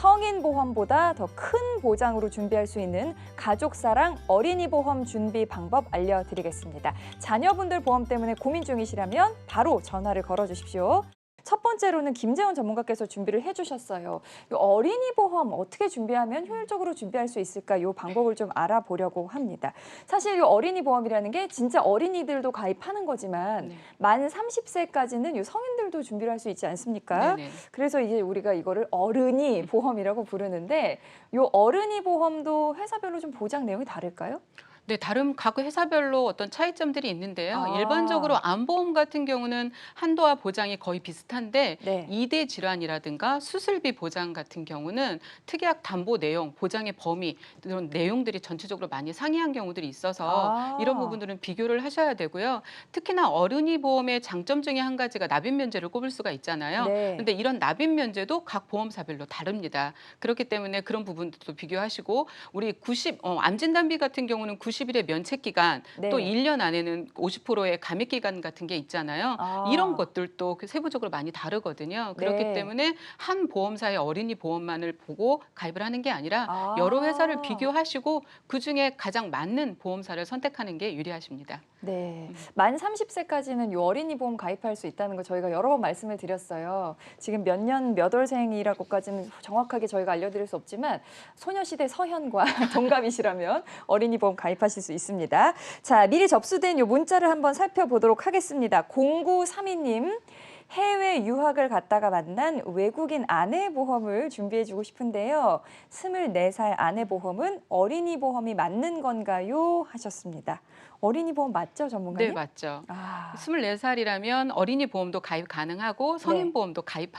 성인 보험보다 더 큰 보장으로 준비할 수 있는 가족사랑 어린이 보험 준비 방법 알려드리겠습니다. 자녀분들 보험 때문에 고민 중이시라면 바로 전화를 걸어주십시오. 첫 번째로는 김재원 전문가께서 준비를 해주셨어요. 이 어린이 보험 어떻게 준비하면 효율적으로 준비할 수 있을까? 이 방법을 좀 알아보려고 합니다. 사실 이 어린이 보험이라는 게 진짜 어린이들도 가입하는 거지만 만 30세까지는 이 성인들도 준비를 할 수 있지 않습니까? 네네. 그래서 이제 우리가 이거를 어른이 보험이라고 부르는데 이 어른이 보험도 회사별로 좀 보장 내용이 다를까요? 네, 다른 각 회사별로 어떤 차이점들이 있는데요. 아. 일반적으로 암보험 같은 경우는 한도와 보장이 거의 비슷한데 네. 이대 질환이라든가 수술비 보장 같은 경우는 특약 담보 내용, 보장의 범위 이런 내용들이 전체적으로 많이 상이한 경우들이 있어서 이런 부분들은 비교를 하셔야 되고요. 특히나 어린이 보험의 장점 중에 한 가지가 납입 면제를 꼽을 수가 있잖아요. 네. 그런데 이런 납입 면제도 각 보험사별로 다릅니다. 그렇기 때문에 그런 부분도 비교하시고 우리 암 진단비 같은 경우는 90일의 면책 기간, 네. 또 1년 안에는 50%의 감액 기간 같은 게 있잖아요. 아. 이런 것들도 세부적으로 많이 다르거든요. 그렇기 네. 때문에 한 보험사의 어린이 보험만을 보고 가입을 하는 게 아니라 여러 회사를 비교하시고 그중에 가장 맞는 보험사를 선택하는 게 유리하십니다. 네, 만 30세까지는 이 어린이 보험 가입할 수 있다는 거 저희가 여러 번 말씀을 드렸어요. 지금 몇 년 몇 월생이라고까지는 정확하게 저희가 알려드릴 수 없지만 소녀시대 서현과 동갑이시라면 어린이 보험 가입하실 수 있습니다. 자, 미리 접수된 이 문자를 한번 살펴보도록 하겠습니다. 0932님. 해외 유학을 갔다가 만난 외국인 아내 보험을 준비해주고 싶은데요. 24살 아내 보험은 어린이 보험이 맞는 건가요? 하셨습니다. 어린이 보험 맞죠, 전문가님? 네, 맞죠. 아. 24살이라면 어린이 보험도 가입 가능하고 성인 네. 보험도 가입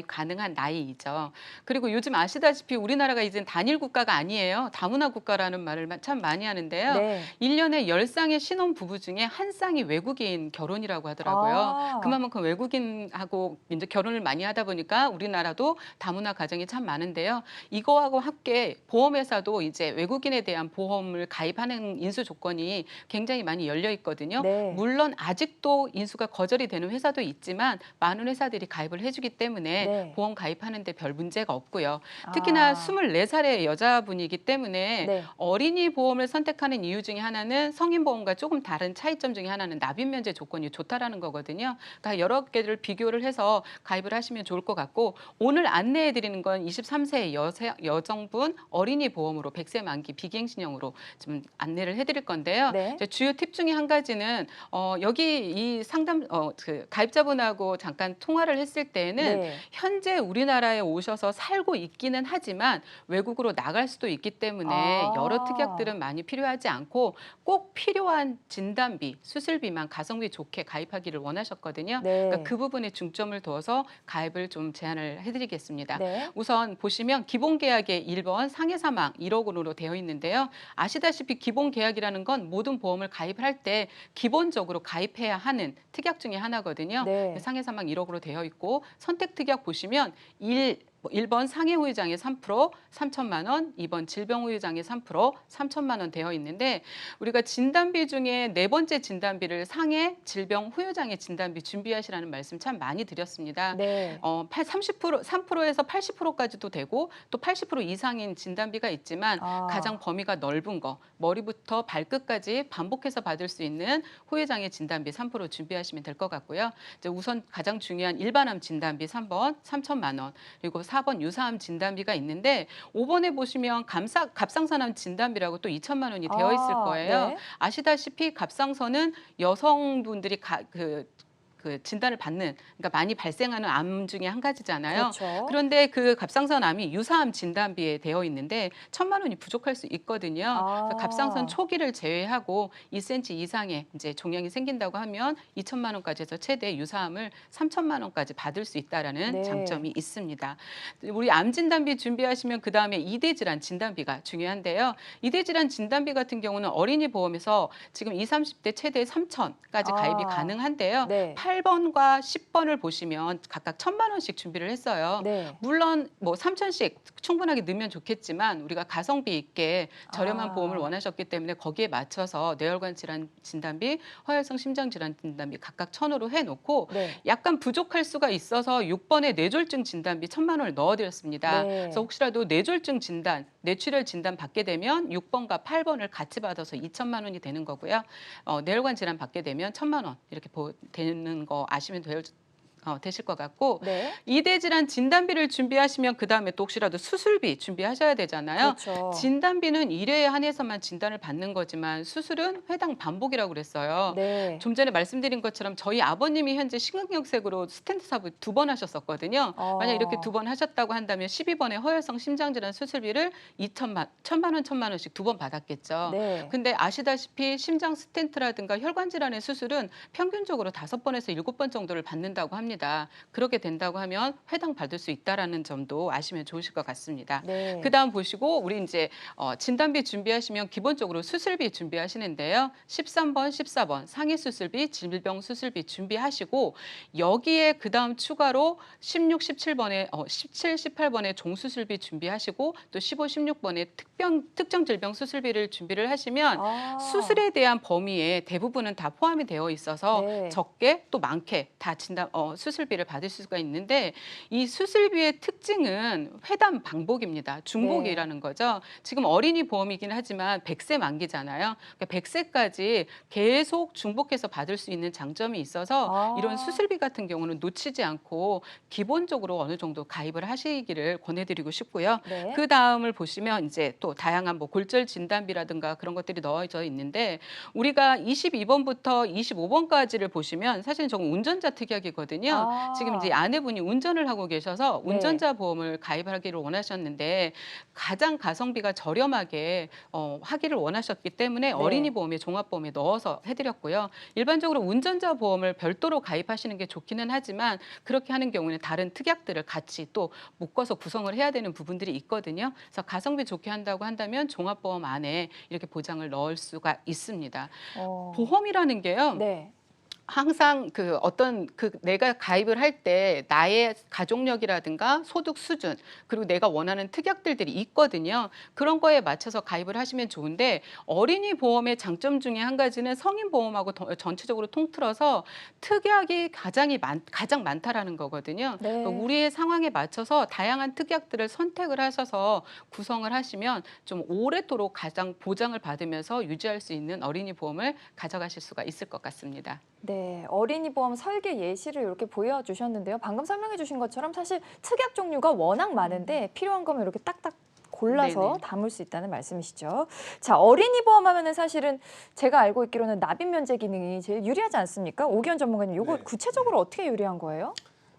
가능한 나이이죠. 그리고 요즘 아시다시피 우리나라가 이제 단일 국가가 아니에요. 다문화 국가라는 말을 참 많이 하는데요. 네. 1년에 10쌍의 신혼 부부 중에 한 쌍이 외국인 결혼이라고 하더라고요. 아. 그만큼 외국인하고 이제 결혼을 많이 하다 보니까 우리나라도 다문화 가정이 참 많은데요. 이거하고 함께 보험회사도 이제 외국인에 대한 보험을 가입하는 인수 조건이 굉장히 많이 열려 있거든요. 네. 물론 아직도 인수가 거절이 되는 회사도 있지만 많은 회사들이 가입을 해주기 때문에 네. 보험 가입하는데 별 문제가 없고요. 특히나 24살의 여자분이기 때문에 네. 어린이 보험을 선택하는 이유 중에 하나는 성인 보험과 조금 다른 차이점 중에 하나는 납입 면제 조건이 좋다라는 거거든요. 그러니까 여러 개를 비교를 해서 가입을 하시면 좋을 것 같고 오늘 안내해 드리는 건 23세 여성분 어린이 보험으로 100세 만기 비갱신형으로 좀 안내를 해드릴 건데요. 네. 주요 팁 중에 한 가지는 여기 이 상담 그 가입자분하고 잠깐 통화를 했을 때는 네. 현재 우리나라에 오셔서 살고 있기는 하지만 외국으로 나갈 수도 있기 때문에 여러 특약들은 많이 필요하지 않고 꼭 필요한 진단비, 수술비만 가성비 좋게 가입하기를 원하셨거든요. 네. 그러니까 그 부분에 중점을 두어서 가입을 좀 제안을 해드리겠습니다. 네. 우선 보시면 기본 계약의 1번 상해 사망 1억 원으로 되어 있는데요. 아시다시피 기본 계약이라는 건 모든 보험을 가입을 할 때 기본적으로 가입해야 하는 특약 중에 하나거든요. 네. 상해 사망 1억으로 되어 있고 선택 특약 보시면 1번 상해 후유장애 3%, 3천만 원, 2번 질병 후유장애 3%, 3천만 원 되어 있는데 우리가 진단비 중에 네 번째 진단비를 상해 질병 후유장애 진단비 준비하시라는 말씀 참 많이 드렸습니다. 네. 3%에서 80%까지도 되고 또 80% 이상인 진단비가 있지만 가장 범위가 넓은 거 머리부터 발끝까지 반복해서 받을 수 있는 후유장애 진단비 3% 준비하시면 될 것 같고요. 이제 우선 가장 중요한 일반암 진단비 3번 3천만 원 그리고 4번 유사암 진단비가 있는데 5번에 보시면 갑상선암 진단비라고 또 2천만 원이 되어 있을 거예요. 네. 아시다시피 갑상선은 여성분들이 그 진단을 받는 그러니까 많이 발생하는 암 중에 한 가지잖아요. 그렇죠. 그런데 그 갑상선 암이 유사암 진단비에 되어 있는데 1천만 원이 부족할 수 있거든요. 그래서 갑상선 초기를 제외하고 2cm 이상의 이제 종양이 생긴다고 하면 2천만 원까지 해서 최대 유사암을 3천만 원까지 받을 수 있다라는 네. 장점이 있습니다. 우리 암 진단비 준비하시면 그 다음에 이대 질환 진단비가 중요한데요. 이대 질환 진단비 같은 경우는 어린이 보험에서 지금 20, 30대 최대 3천까지 가입이 가능한데요. 네. 8번과 10번을 보시면 각각 1,000만 원씩 준비를 했어요. 네. 물론 뭐 3,000씩 충분하게 넣으면 좋겠지만 우리가 가성비 있게 저렴한 보험을 원하셨기 때문에 거기에 맞춰서 뇌혈관 질환 진단비, 허혈성 심장 질환 진단비 각각 1,000으로 해놓고 네. 약간 부족할 수가 있어서 6번에 뇌졸중 진단비 1,000만 원을 넣어드렸습니다. 네. 그래서 혹시라도 뇌졸중 진단, 뇌출혈 진단 받게 되면 6번과 8번을 같이 받아서 2,000만 원이 되는 거고요. 뇌혈관 질환 받게 되면 1,000만 원 이렇게 되는 거 아시면 되실 것 같고 네. 이대 질환 진단비를 준비하시면 그다음에 또 혹시라도 수술비 준비하셔야 되잖아요. 그렇죠. 진단비는 1회에 한해서만 진단을 받는 거지만 수술은 회당 반복이라고 그랬어요. 네. 좀 전에 말씀드린 것처럼 저희 아버님이 현재 심근경색으로 스텐트 삽입 2번 하셨었거든요. 만약 이렇게 2번 하셨다고 한다면 12번에 허혈성 심장질환 수술비를 1,000만 원씩 2번 받았겠죠. 네. 근데 아시다시피 심장 스텐트라든가 혈관 질환의 수술은 평균적으로 5번에서 7번 정도를 받는다고 합니다. 그렇게 된다고 하면 회당 받을 수 있다라는 점도 아시면 좋으실 것 같습니다. 네. 그다음 보시고 우리 이제 진단비 준비하시면 기본적으로 수술비 준비하시는데요. 13번, 14번 상해 수술비, 질병 수술비 준비하시고 여기에 그다음 추가로 16, 17번에 17, 18번에 종수술비 준비하시고 또 15, 16번에 특정 질병 수술비를 준비를 하시면 수술에 대한 범위에 대부분은 다 포함이 되어 있어서 네. 적게 또 많게 다 수술비를 받을 수가 있는데 이 수술비의 특징은 회담 방복입니다. 중복이라는 거죠. 지금 어린이 보험이긴 하지만 100세 만기잖아요. 그러니까 100세까지 계속 중복해서 받을 수 있는 장점이 있어서 이런 수술비 같은 경우는 놓치지 않고 기본적으로 어느 정도 가입을 하시기를 권해드리고 싶고요. 네. 그 다음을 보시면 이제 또 다양한 뭐 골절 진단비라든가 그런 것들이 넣어져 있는데 우리가 22번부터 25번까지를 보시면 사실은 저건 운전자 특약이거든요. 지금 이제 아내분이 운전을 하고 계셔서 네. 운전자 보험을 가입하기를 원하셨는데 가장 가성비가 저렴하게 하기를 원하셨기 때문에 네. 어린이 보험에 종합보험에 넣어서 해드렸고요. 일반적으로 운전자 보험을 별도로 가입하시는 게 좋기는 하지만 그렇게 하는 경우에는 다른 특약들을 같이 또 묶어서 구성을 해야 되는 부분들이 있거든요. 그래서 가성비 좋게 한다고 한다면 종합보험 안에 이렇게 보장을 넣을 수가 있습니다. 보험이라는 게요. 네. 항상 내가 가입을 할 때 나의 가족력이라든가 소득 수준 그리고 내가 원하는 특약들이 있거든요. 그런 거에 맞춰서 가입을 하시면 좋은데 어린이 보험의 장점 중에 한 가지는 성인 보험하고 전체적으로 통틀어서 특약이 가장 많다라는 거거든요. 네. 그러니까 우리의 상황에 맞춰서 다양한 특약들을 선택을 하셔서 구성을 하시면 좀 오래도록 가장 보장을 받으면서 유지할 수 있는 어린이 보험을 가져가실 수가 있을 것 같습니다. 네, 어린이 보험 설계 예시를 이렇게 보여주셨는데요. 방금 설명해 주신 것처럼 사실 특약 종류가 워낙 많은데 필요한 거면 이렇게 딱딱 골라서 네네. 담을 수 있다는 말씀이시죠. 자, 어린이 보험 하면은 사실은 제가 알고 있기로는 납입 면제 기능이 제일 유리하지 않습니까? 오기현 전문가님, 이거 네. 구체적으로 어떻게 유리한 거예요?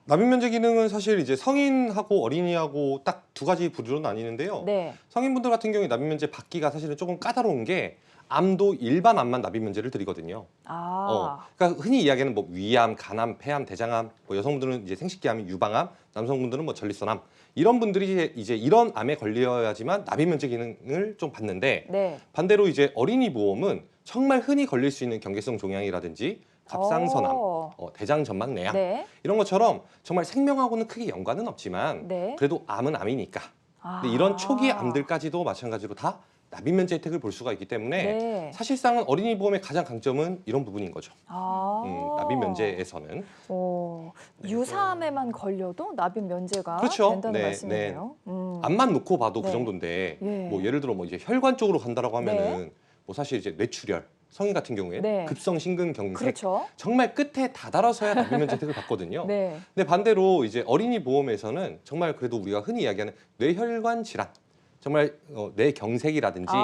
납입 면제 기능은 사실 이제 성인하고 어린이하고 딱 두 가지 부류로 나뉘는데요. 네. 성인분들 같은 경우에 납입 면제 받기가 사실은 조금 까다로운 게 암도 일반 암만 납입 면제를 드리거든요. 그러니까 흔히 이야기하는 뭐 위암, 간암, 폐암, 대장암, 뭐 여성분들은 이제 생식기암, 유방암, 남성분들은 뭐 전립선암 이런 분들이 이제 이런 암에 걸려야지만 납입 면제 기능을 좀 받는데 네. 반대로 이제 어린이 보험은 정말 흔히 걸릴 수 있는 경계성 종양이라든지 갑상선암, 대장 전막 내암 네. 이런 것처럼 정말 생명하고는 크게 연관은 없지만 네. 그래도 암은 암이니까. 근데 이런 초기 암들까지도 마찬가지로 다 납입 면제 혜택을 볼 수가 있기 때문에 네. 사실상은 어린이 보험의 가장 강점은 이런 부분인 거죠. 납입 면제에서는. 유사암에만 걸려도 납입 면제가 그렇죠. 된다는 네, 말씀이네요. 암만 놓고 봐도 네. 그 정도인데 예. 뭐 예를 들어 뭐 이제 혈관 쪽으로 간다라고 하면은 네. 뭐 사실 이제 뇌출혈 성인 같은 경우에 네. 급성 심근경색 그렇죠. 정말 끝에 다다라서야 납입 면제 혜택을 받거든요. 네. 근데 반대로 이제 어린이 보험에서는 정말 그래도 우리가 흔히 이야기하는 뇌혈관 질환, 정말 뇌경색이라든지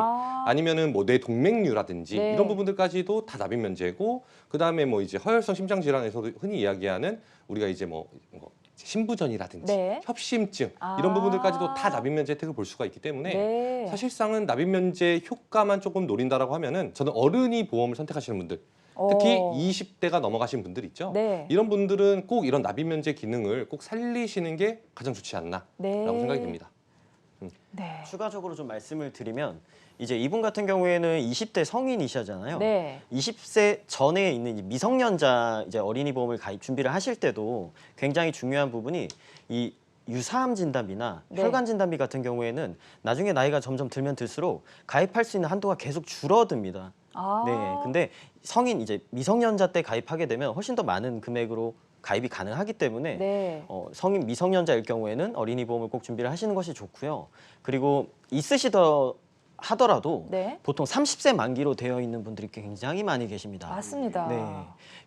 아니면은 뭐 뇌동맥류라든지 네. 이런 부분들까지도 다 납입 면제고 그다음에 뭐 이제 허혈성 심장 질환에서도 흔히 이야기하는 우리가 이제 뭐 신부전이라든지 네. 협심증 이런 부분들까지도 다 납입 면제 혜택을 볼 수가 있기 때문에 네. 사실상은 납입 면제 효과만 조금 노린다라고 하면은 저는 어른이 보험을 선택하시는 분들 특히 20대가 넘어가신 분들 있죠. 네. 이런 분들은 꼭 이런 납입 면제 기능을 꼭 살리시는 게 가장 좋지 않나라고 네. 생각이 듭니다. 네. 추가적으로 좀 말씀을 드리면 이제 이분 같은 경우에는 20대 성인이시잖아요. 네. 20세 전에 있는 이 미성년자 이제 어린이 보험을 가입 준비를 하실 때도 굉장히 중요한 부분이 이 유사암 진단비나 네. 혈관 진단비 같은 경우에는 나중에 나이가 점점 들면 들수록 가입할 수 있는 한도가 계속 줄어듭니다. 아. 네. 근데 성인 이제 미성년자 때 가입하게 되면 훨씬 더 많은 금액으로 가입이 가능하기 때문에 네. 성인 미성년자일 경우에는 어린이 보험을 꼭 준비를 하시는 것이 좋고요. 그리고 있으시더 하더라도 네. 보통 30세 만기로 되어 있는 분들이 굉장히 많이 계십니다. 맞습니다. 네.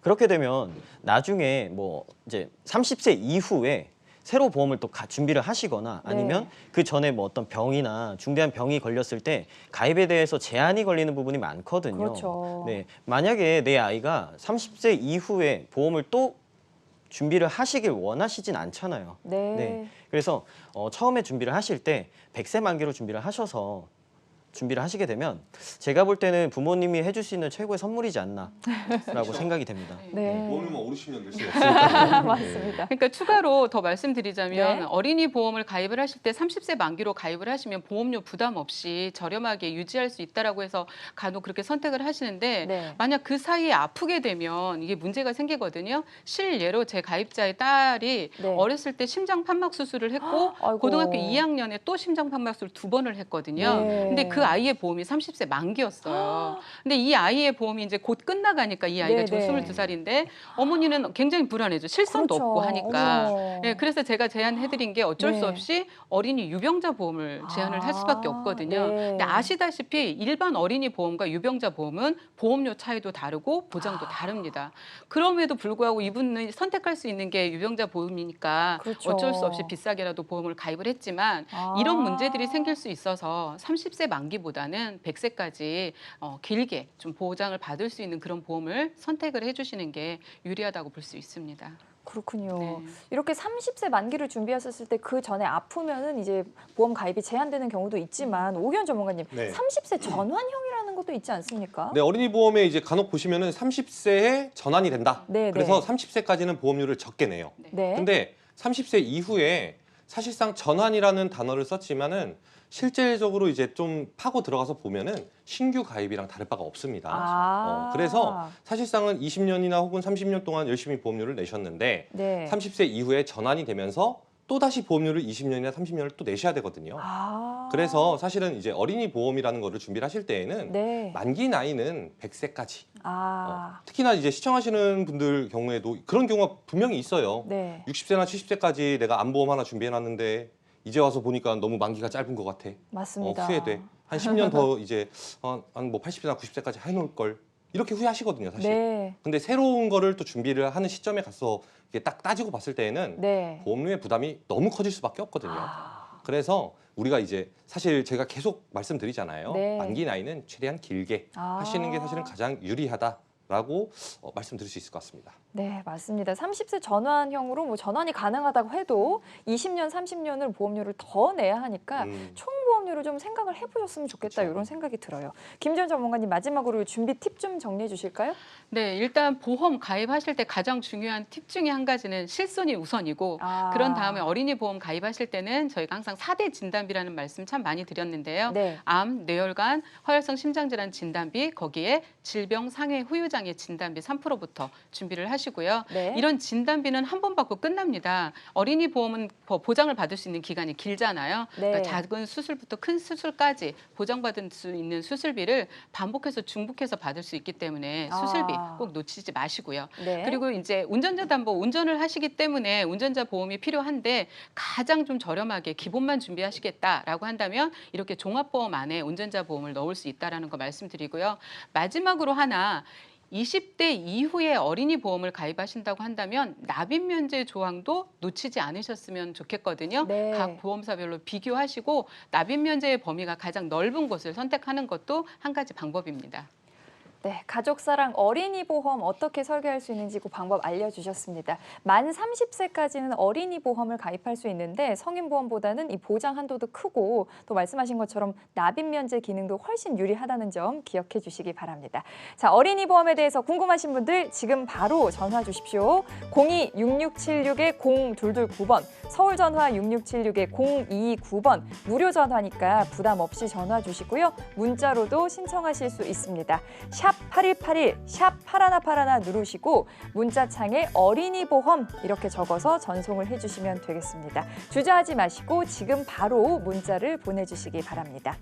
그렇게 되면 나중에 뭐 이제 30세 이후에 새로 보험을 또 준비를 하시거나 아니면 네. 그 전에 뭐 어떤 병이나 중대한 병이 걸렸을 때 가입에 대해서 제한이 걸리는 부분이 많거든요. 그렇죠. 네. 만약에 내 아이가 30세 이후에 보험을 또 준비를 하시길 원하시진 않잖아요. 네. 네. 그래서 처음에 준비를 하실 때 100세 만기로 준비를 하셔서 준비를 하시게 되면 제가 볼 때는 부모님이 해줄 수 있는 최고의 선물이지 않나라고 생각이 됩니다. 네. 보험료만 5, 60년 낼 수는 없으니까. 맞습니다. 그러니까 추가로 더 말씀드리자면 네. 어린이 보험을 가입을 하실 때 30세 만기로 가입을 하시면 보험료 부담 없이 저렴하게 유지할 수 있다라고 해서 간혹 그렇게 선택을 하시는데 네. 만약 그 사이에 아프게 되면 이게 문제가 생기거든요. 실예로 제 가입자의 딸이 네. 어렸을 때 심장 판막 수술을 했고 아이고. 고등학교 2학년에 또 심장 판막 수술 2번을 했거든요. 네. 근데 그 아이의 보험이 30세 만기였어요. 근데 이 아이의 보험이 이제 곧 끝나가니까 이 아이가 지금 네네. 22살인데 어머니는 굉장히 불안해져. 실손도 그렇죠. 없고 하니까. 어머. 네, 그래서 제가 제안해드린 게 어쩔 수 네. 없이 어린이 유병자 보험을 제안을 할 수밖에 없거든요. 네. 근데 아시다시피 일반 어린이 보험과 유병자 보험은 보험료 차이도 다르고 보장도 다릅니다. 그럼에도 불구하고 이분은 선택할 수 있는 게 유병자 보험이니까 그렇죠. 어쩔 수 없이 비싸게라도 보험을 가입을 했지만 이런 문제들이 생길 수 있어서 30세 만기보다는 100세까지 길게 좀 보장을 받을 수 있는 그런 보험을 선택을 해주시는 게 유리하다고 볼 수 있습니다. 그렇군요. 네. 이렇게 30세 만기를 준비하셨을 때 그 전에 아프면은 이제 보험 가입이 제한되는 경우도 있지만 오기현 전문가님, 네. 30세 전환형이라는 것도 있지 않습니까? 네, 어린이 보험에 이제 간혹 보시면은 30세에 전환이 된다. 네, 그래서 네. 30세까지는 보험료를 적게 내요. 네. 근데 30세 이후에 사실상 전환이라는 단어를 썼지만은 실질적으로 이제 좀 파고 들어가서 보면은 신규 가입이랑 다를 바가 없습니다. 그래서 사실상은 20년이나 혹은 30년 동안 열심히 보험료를 내셨는데 네. 30세 이후에 전환이 되면서 또다시 보험료를 20년이나 30년을 또 내셔야 되거든요. 그래서 사실은 이제 어린이 보험이라는 거를 준비를 하실 때에는 네. 만기 나이는 100세까지. 아. 특히나 이제 시청하시는 분들 경우에도 그런 경우가 분명히 있어요. 네. 60세나 70세까지 내가 암보험 하나 준비해놨는데 이제 와서 보니까 너무 만기가 짧은 것 같아. 맞습니다. 후회돼. 한 10년 더 이제 한 뭐 80세나 90세까지 해놓을 걸. 이렇게 후회하시거든요, 사실. 네. 근데 새로운 거를 또 준비를 하는 시점에 가서 이게 딱 따지고 봤을 때에는 네. 보험료의 부담이 너무 커질 수밖에 없거든요. 아. 그래서 우리가 이제 사실 제가 계속 말씀드리잖아요. 네. 만기 나이는 최대한 길게 하시는 게 사실은 가장 유리하다라고 말씀드릴 수 있을 것 같습니다. 네, 맞습니다. 30세 전환형으로 뭐 전환이 가능하다고 해도 20년, 30년을 보험료를 더 내야 하니까 총 보험료를 좀 생각을 해보셨으면 좋겠다 그렇죠. 이런 생각이 들어요. 김지현 전문가님 마지막으로 준비 팁 좀 정리해 주실까요? 네, 일단 보험 가입하실 때 가장 중요한 팁 중에 한 가지는 실손이 우선이고 그런 다음에 어린이 보험 가입하실 때는 저희가 항상 4대 진단비라는 말씀 참 많이 드렸는데요. 네. 암, 뇌혈관, 허혈성 심장질환 진단비, 거기에 질병 상해 후유장애 진단비 3%부터 준비를 하시고요. 네. 이런 진단비는 한 번 받고 끝납니다. 어린이 보험은 보장을 받을 수 있는 기간이 길잖아요. 네. 그러니까 작은 수술부터 큰 수술까지 보장받을 수 있는 수술비를 반복해서 중복해서 받을 수 있기 때문에 수술비 꼭 놓치지 마시고요. 네. 그리고 이제 운전자 담보 운전을 하시기 때문에 운전자 보험이 필요한데 가장 좀 저렴하게 기본만 준비하시겠다라고 한다면 이렇게 종합보험 안에 운전자 보험을 넣을 수 있다라는 거 말씀드리고요. 마지막으로 하나 20대 이후에 어린이 보험을 가입하신다고 한다면 납입 면제 조항도 놓치지 않으셨으면 좋겠거든요. 네. 각 보험사별로 비교하시고 납입 면제의 범위가 가장 넓은 곳을 선택하는 것도 한 가지 방법입니다. 네, 가족사랑 어린이 보험 어떻게 설계할 수 있는지 그 방법 알려주셨습니다. 만 30세까지는 어린이 보험을 가입할 수 있는데 성인 보험보다는 이 보장 한도도 크고 또 말씀하신 것처럼 납입 면제 기능도 훨씬 유리하다는 점 기억해 주시기 바랍니다. 자, 어린이 보험에 대해서 궁금하신 분들 지금 바로 전화 주십시오. 02-6676-0229번, 서울 전화 6676-0229번, 무료 전화니까 부담 없이 전화 주시고요. 문자로도 신청하실 수 있습니다. 샵 8181, 샵 8181 누르시고 문자창에 어린이 보험 이렇게 적어서 전송을 해주시면 되겠습니다. 주저하지 마시고 지금 바로 문자를 보내주시기 바랍니다.